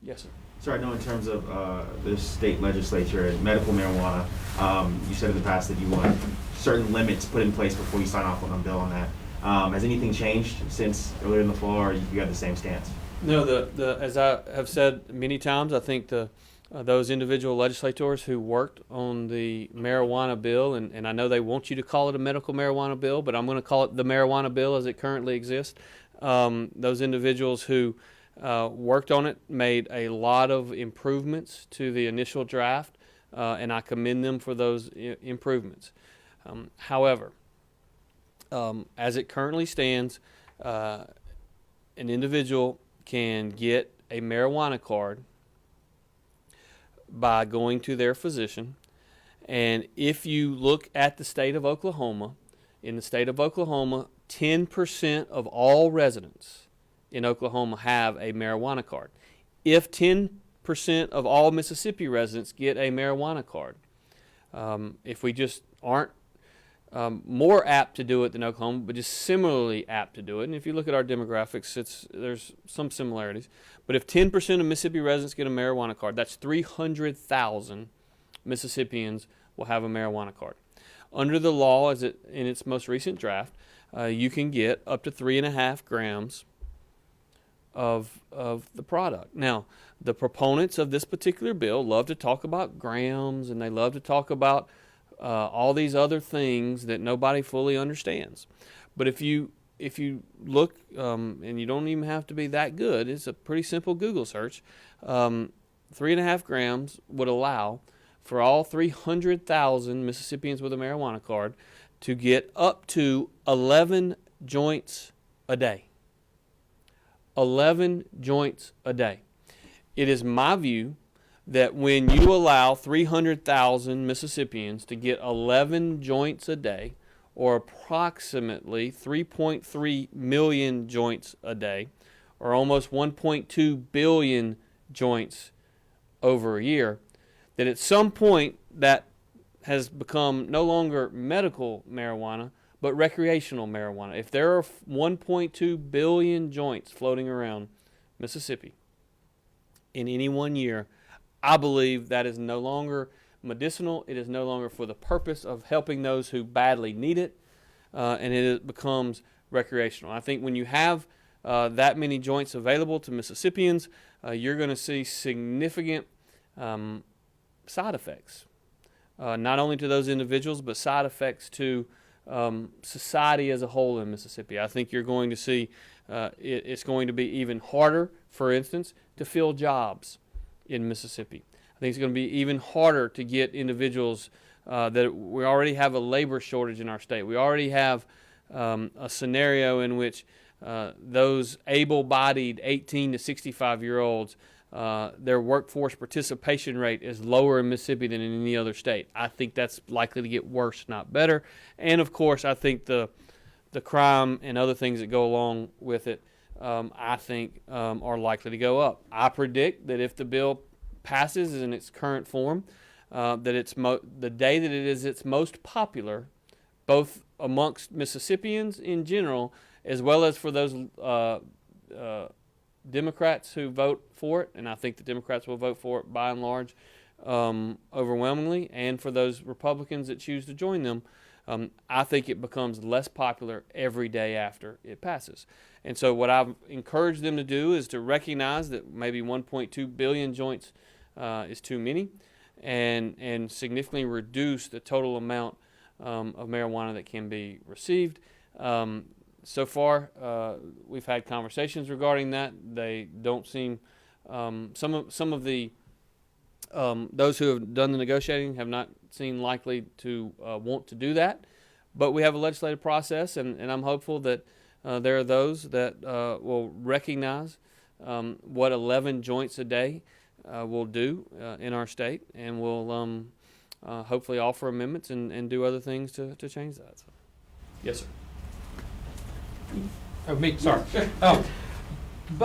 Yes, sir. Sir, I know in terms of the state legislature and medical marijuana, you said in the past that you want certain limits put in place before you sign off on a bill on that. Has anything changed since earlier in the fall, or you got the same stance? No, as I have said many times, I think those individual legislators who worked on the marijuana bill, and I know they want you to call it a medical marijuana bill, but I'm going to call it the marijuana bill as it currently exists. Those individuals who worked on it made a lot of improvements to the initial draft, and I commend them for those improvements. However, as it currently stands, an individual can get a marijuana card by going to their physician. And if you look at the state of Oklahoma, in the state of Oklahoma, 10% of all residents in Oklahoma have a marijuana card. If 10% of all Mississippi residents get a marijuana card, if we just aren't more apt to do it than Oklahoma, but just similarly apt to do it. And if you look at our demographics, there's some similarities. But if 10% of Mississippi residents get a marijuana card, that's 300,000 Mississippians will have a marijuana card. Under the law, as it in its most recent draft, you can get up to 3.5 grams of the product. Now, the proponents of this particular bill love to talk about grams, and they love to talk about all these other things that nobody fully understands. But if you look, and you don't even have to be that good, it's a pretty simple Google search. 3.5 grams would allow for all 300,000 Mississippians with a marijuana card to get up to 11 joints a day. 11 joints a day. It is my view that when you allow 300,000 Mississippians to get 11 joints a day, or approximately 3.3 million joints a day, or almost 1.2 billion joints over a year, that at some point that has become no longer medical marijuana, but recreational marijuana. If there are 1.2 billion joints floating around Mississippi in any one year, I believe that is no longer medicinal. It is no longer for the purpose of helping those who badly need it, and it becomes recreational. I think when you have that many joints available to Mississippians, you're going to see significant side effects, not only to those individuals, but side effects to society as a whole in Mississippi. I think you're going to see it's going to be even harder, for instance, to fill jobs in Mississippi. I think it's going to be even harder to get individuals that we already have a labor shortage in our state. We already have a scenario in which those able-bodied 18 to 65-year-olds, their workforce participation rate is lower in Mississippi than in any other state. I think that's likely to get worse, not better. And, of course, I think the crime and other things that go along with it, I think, are likely to go up. I predict that if the bill passes in its current form, that it's the day that it is its most popular, both amongst Mississippians in general, as well as for those Democrats who vote for it, and I think the Democrats will vote for it by and large overwhelmingly, and for those Republicans that choose to join them, I think it becomes less popular every day after it passes. And so what I've encouraged them to do is to recognize that maybe 1.2 billion joints is too many, and significantly reduce the total amount of marijuana that can be received. So far, we've had conversations regarding that. They don't seem some of the those who have done the negotiating have not seemed likely to want to do that. But we have a legislative process, and I'm hopeful that there are those that will recognize what 11 joints a day will do in our state, and will hopefully offer amendments and do other things to change that. So. Yes, sir. Oh, me, sorry.